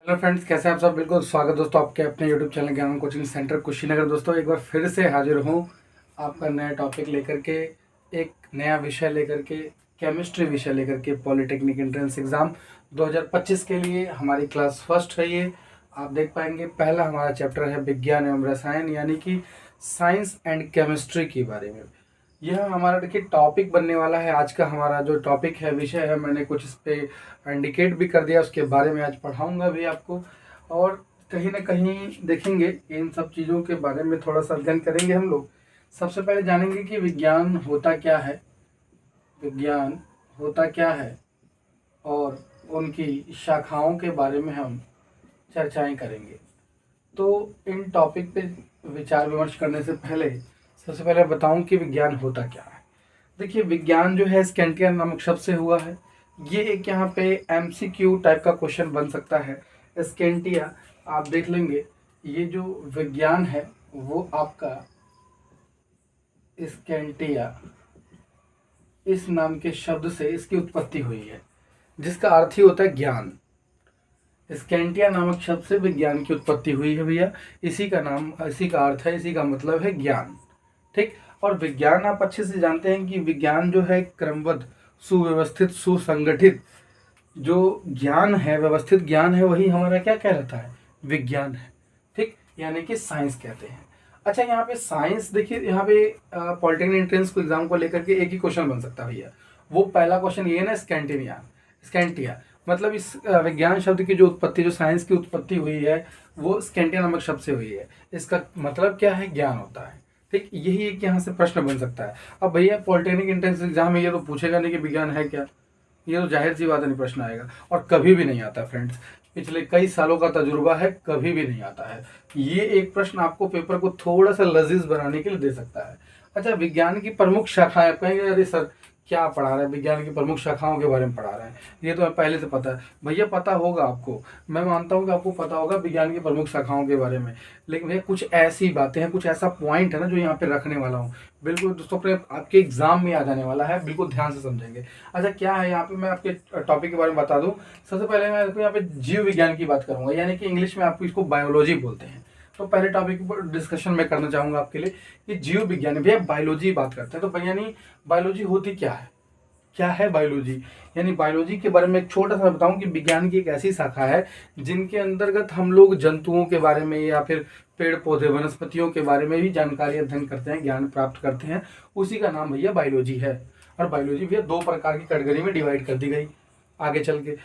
Hello friends, कैसे हैं आप सब। बिल्कुल स्वागत दोस्तों आपके अपने यूट्यूब चैनल ज्ञान कोचिंग सेंटर कुशीनगर। दोस्तों एक बार फिर से हाजिर हूँ आपका नया टॉपिक लेकर के, एक नया विषय लेकर के, केमिस्ट्री विषय लेकर के। पॉलिटेक्निक एंट्रेंस एग्ज़ाम 2025 के लिए हमारी क्लास फर्स्ट है ये। आप देख पाएंगे पहला हमारा चैप्टर है विज्ञान एवं रसायन, यानी कि साइंस एंड केमिस्ट्री के बारे में। यह हमारा देखिए टॉपिक बनने वाला है। आज का हमारा जो टॉपिक है, विषय है, मैंने कुछ इस पे इंडिकेट भी कर दिया, उसके बारे में आज पढ़ाऊंगा भी आपको। और कहीं ना कहीं देखेंगे इन सब चीज़ों के बारे में, थोड़ा सा अध्ययन करेंगे हम लोग। सबसे पहले जानेंगे कि विज्ञान होता क्या है, विज्ञान होता क्या है, और उनकी शाखाओं के बारे में हम चर्चाएं करेंगे। तो इन टॉपिक पे विचार विमर्श करने से पहले सबसे पहले बताऊं कि विज्ञान होता क्या है। देखिए विज्ञान जो है स्कैंटियन नामक शब्द से हुआ है। ये एक यहाँ पे एमसीक्यू टाइप का क्वेश्चन बन सकता है। स्कैंटिया आप देख लेंगे, ये जो विज्ञान है वो आपका स्कैंटिया इस नाम के शब्द से इसकी उत्पत्ति हुई है, जिसका अर्थ ही होता है ज्ञान। स्कैंटिया नामक शब्द से विज्ञान की उत्पत्ति हुई है भैया। इसी का नाम, इसी का अर्थ है, इसी का मतलब है ज्ञान। ठीक। और विज्ञान आप अच्छे से जानते हैं कि विज्ञान जो है क्रमबद्ध, सुव्यवस्थित, सुसंगठित जो ज्ञान है, व्यवस्थित ज्ञान है, वही हमारा क्या कहलाता है, विज्ञान है। ठीक, यानी कि साइंस कहते हैं। अच्छा, यहाँ पे साइंस देखिए, यहाँ पे पॉलिटेक्निक एंट्रेंस को एग्जाम को लेकर के एक ही क्वेश्चन बन सकता है भैया। वो पहला क्वेश्चन ये है ना, स्कैंटिनिया, स्कैंटिया मतलब इस विज्ञान शब्द की जो उत्पत्ति, जो साइंस की उत्पत्ति हुई है, वो स्कैंटिया नामक शब्द से हुई है। इसका मतलब क्या है, ज्ञान होता है। ठीक, यही एक यहाँ से प्रश्न बन सकता है। अब भैया पॉलिटेक्निक एंट्रेंस एग्जाम में ये तो पूछेगा नहीं कि विज्ञान है क्या, ये तो जाहिर सी बात नहीं प्रश्न आएगा, और कभी भी नहीं आता फ्रेंड्स। पिछले कई सालों का तजुर्बा है, कभी भी नहीं आता है। ये एक प्रश्न आपको पेपर को थोड़ा सा लजीज बनाने के लिए दे सकता है। अच्छा, विज्ञान की प्रमुख शाखाएं, आप कहेंगे अरे सर क्या पढ़ा रहे हैं, विज्ञान की प्रमुख शाखाओं के बारे में पढ़ा रहे हैं, ये तो पहले से पता है भैया। पता होगा आपको, मैं मानता हूँ कि आपको पता होगा विज्ञान की प्रमुख शाखाओं के बारे में, लेकिन भैया कुछ ऐसी बातें हैं, कुछ ऐसा पॉइंट है ना जो यहाँ पे रखने वाला हूँ, बिल्कुल दोस्तों अपने आपके एग्जाम में आ जाने वाला है, बिल्कुल ध्यान से समझेंगे। अच्छा, क्या है यहाँ पे, मैं आपके टॉपिक के बारे में बता दूं। सबसे पहले मैं आपको यहाँ पे जीव विज्ञान की बात करूंगा, यानी कि इंग्लिश में आपको इसको बायोलॉजी बोलते हैं। तो पहले टॉपिक पर डिस्कशन मैं करना चाहूंगा आपके लिए कि जीव विज्ञान, भैया बायोलॉजी बात करते हैं, तो भैया यानी बायोलॉजी होती क्या है, क्या है बायोलॉजी। यानी बायोलॉजी के बारे में एक छोटा सा बताऊं कि विज्ञान की एक ऐसी शाखा है जिनके अंतर्गत हम लोग जंतुओं के बारे में या फिर पेड़ पौधे वनस्पतियों के बारे में भी जानकारी अध्ययन करते हैं, ज्ञान प्राप्त करते हैं। उसी का नाम भैया बायोलॉजी है। और बायोलॉजी भैया दो प्रकार की कैटेगरी में डिवाइड कर दी गई आगे चल के।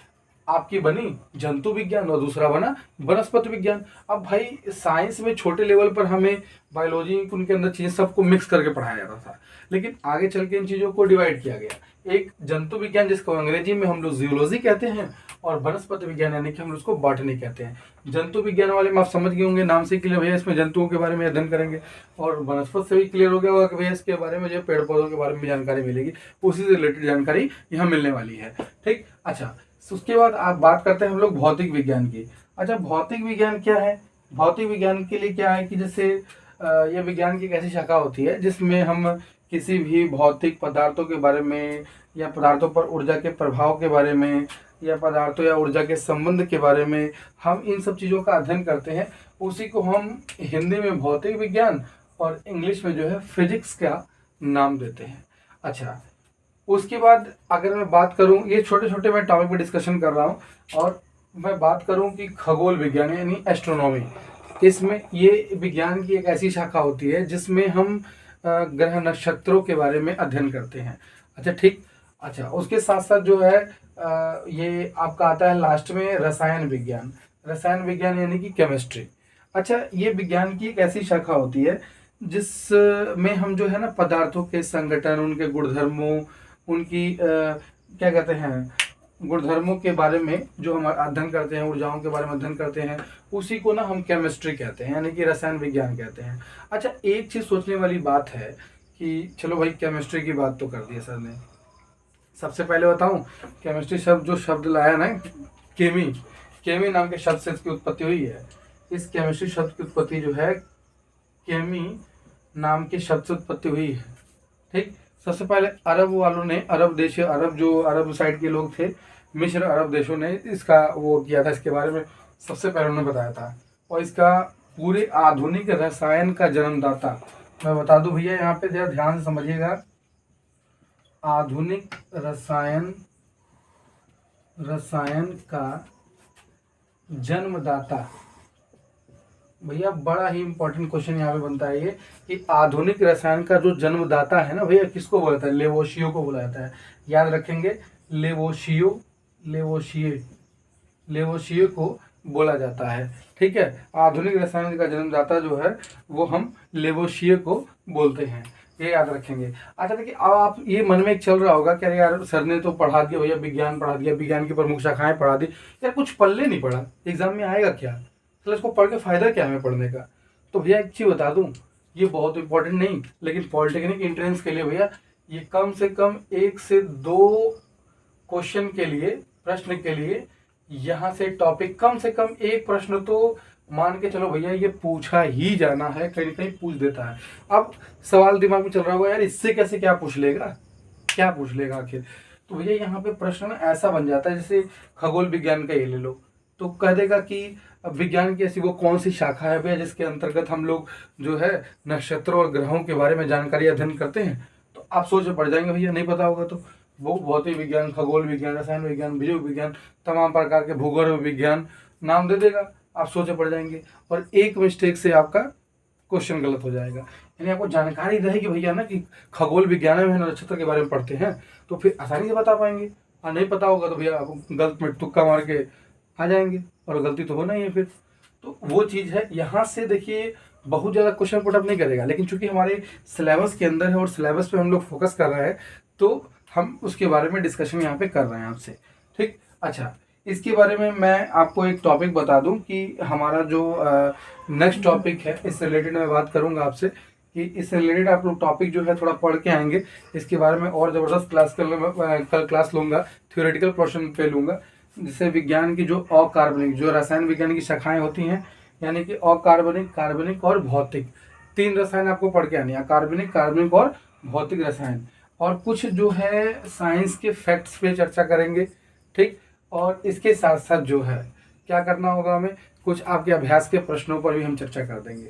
आपकी बनी जंतु विज्ञान और दूसरा बना वनस्पति विज्ञान। अब भाई साइंस में छोटे लेवल पर हमें बायोलॉजी उनके अंदर चीज़ सबको मिक्स करके पढ़ाया जाता था, लेकिन आगे चल के इन चीज़ों को डिवाइड किया गया। एक जंतु विज्ञान जिसको अंग्रेजी में हम लोग जूलॉजी कहते हैं, और वनस्पति विज्ञान यानी कि हम उसको बॉटनी कहते हैं। जंतु विज्ञान वाले में आप समझ गए होंगे नाम से क्लियर, भैया इसमें जंतुओं के बारे में अध्ययन करेंगे, और वनस्पति से भी क्लियर हो गया होगा कि भैया इसके बारे में जो पेड़ पौधों के बारे में जानकारी मिलेगी, उसी से रिलेटेड जानकारी यहाँ मिलने वाली है। ठीक। अच्छा, उसके बाद आप बात करते हैं हम लोग भौतिक विज्ञान की। अच्छा, भौतिक विज्ञान क्या है। भौतिक विज्ञान के लिए क्या है कि जैसे यह विज्ञान की एक ऐसी शाखा होती है जिसमें हम किसी भी भौतिक पदार्थों के बारे में, या पदार्थों पर ऊर्जा के प्रभाव के बारे में, या पदार्थों या ऊर्जा के संबंध के बारे में हम इन सब चीज़ों का अध्ययन करते हैं। उसी को हम हिंदी में भौतिक विज्ञान और इंग्लिश में जो है फिजिक्स का नाम देते हैं। अच्छा, उसके बाद अगर मैं बात करूं, ये छोटे छोटे मैं टॉपिक पर डिस्कशन कर रहा हूं, और मैं बात करूं कि खगोल विज्ञान यानी एस्ट्रोनॉमी, इसमें ये विज्ञान की एक ऐसी शाखा होती है जिसमें हम ग्रह नक्षत्रों के बारे में अध्ययन करते हैं। अच्छा ठीक। अच्छा, उसके साथ साथ जो है ये आपका आता है लास्ट में रसायन विज्ञान। रसायन विज्ञान यानी कि केमिस्ट्री। अच्छा, ये विज्ञान की एक ऐसी शाखा होती है जिसमें हम जो है ना पदार्थों के संगठन, उनके गुणधर्मों, उनकी क्या कहते हैं, गुणधर्मों के बारे में जो हम अध्ययन करते हैं, ऊर्जाओं के बारे में अध्ययन करते हैं, उसी को ना हम केमिस्ट्री कहते हैं, यानी कि रसायन विज्ञान कहते हैं। अच्छा, एक चीज़ सोचने वाली बात है कि चलो भाई केमिस्ट्री की बात तो कर दी है सर ने। सबसे पहले बताऊं, केमिस्ट्री शब्द जो शब्द लाया ना, केमी, केमी नाम के शब्द से इसकी उत्पत्ति हुई है। इस केमिस्ट्री शब्द की उत्पत्ति जो है केमी नाम के शब्द से उत्पत्ति हुई है। ठीक। सबसे पहले अरब वालों ने, अरब देश, अरब जो अरब साइड के लोग थे, मिस्र अरब देशों ने इसका वो किया था, इसके बारे में सबसे पहले उन्होंने बताया था, और इसका पूरे आधुनिक रसायन का जन्मदाता मैं बता दूं भैया, यहाँ पे जरा ध्यान से समझिएगा। आधुनिक रसायन का जन्मदाता, भैया बड़ा ही इंपॉर्टेंट क्वेश्चन यहाँ पे बनता है ये, कि आधुनिक रसायन का जो जन्मदाता है ना भैया, किसको बोला जाता है? लेवोशियो को बोला जाता है। याद रखेंगे, लेवोशियो को बोला जाता है। ठीक है, आधुनिक रसायन का जन्मदाता जो है वो हम लेवोशियो को बोलते हैं, ये याद रखेंगे। अच्छा देखिए, अब आप ये मन में एक चल रहा होगा कि अरे यार सर ने तो पढ़ा दिया भैया, विज्ञान पढ़ा दिया, विज्ञान की प्रमुख शाखाएं पढ़ा दी, यार कुछ पल्ले नहीं पढ़ा, एग्जाम में आएगा क्या? तो इसको पढ़ के फायदा क्या हमें पढ़ने का? तो भैया एक चीज बता दूं, ये बहुत इंपॉर्टेंट नहीं, लेकिन पॉलिटेक्निक एंट्रेंस के लिए भैया ये कम से कम 1 से 2 क्वेश्चन के लिए, प्रश्न के लिए यहाँ से टॉपिक, कम से कम एक प्रश्न तो मान के चलो भैया ये पूछा ही जाना है, कहीं ना कहीं पूछ देता है। अब सवाल दिमाग में चल रहा होगा, यार इससे कैसे क्या पूछ लेगा आखिर? तो भैया यहाँ पे प्रश्न ऐसा बन जाता है, जैसे खगोल विज्ञान का ये ले लो, तो कह देगा कि विज्ञान की ऐसी वो कौन सी शाखा है भैया जिसके अंतर्गत हम लोग जो है नक्षत्रों और ग्रहों के बारे में जानकारी अध्ययन करते हैं? तो आप सोच पड़ जाएंगे भैया, नहीं पता होगा तो वो भौतिक विज्ञान, खगोल विज्ञान, रसायन विज्ञान, जीव विज्ञान, तमाम प्रकार के भूगोल विज्ञान नाम दे देगा, आप सोचे पड़ जाएंगे, और एक मिस्टेक से आपका क्वेश्चन गलत हो जाएगा। यानी आपको जानकारी रहेगी भैया ना कि खगोल विज्ञान में नक्षत्र के बारे में पढ़ते हैं, तो फिर आसानी से बता पाएंगे। और नहीं पता होगा तो भैया आप गलत में तुक्का मार के आ जाएंगे, और गलती तो होना ही है फिर। तो वो चीज़ है, यहाँ से देखिए बहुत ज़्यादा क्वेश्चन पुटअप नहीं करेगा, लेकिन चूंकि हमारे सिलेबस के अंदर है और सिलेबस पे हम लोग फोकस कर रहे हैं, तो हम उसके बारे में डिस्कशन यहाँ पे कर रहे हैं आपसे। ठीक, अच्छा इसके बारे में मैं आपको एक टॉपिक बता दूं कि हमारा जो नेक्स्ट टॉपिक है, इस रिलेटेड मैं बात करूंगा आपसे, कि इस रिलेटेड आप लोग टॉपिक जो है थोड़ा पढ़ के आएंगे, इसके बारे में और ज़बरदस्त क्लास कल क्लास लूँगा, थ्योरेटिकल पोर्शन पे लूँगा, जिससे विज्ञान की जो अकार्बनिक, जो रसायन विज्ञान की शाखाएं होती हैं, यानी कि अकार्बनिक, कार्बनिक और भौतिक, 3 रसायन आपको पढ़ के आनी है, कार्बनिक और भौतिक रसायन, और कुछ जो है साइंस के फैक्ट्स पे चर्चा करेंगे। ठीक, और इसके साथ साथ जो है क्या करना होगा हमें, कुछ आपके अभ्यास के प्रश्नों पर भी हम चर्चा कर देंगे।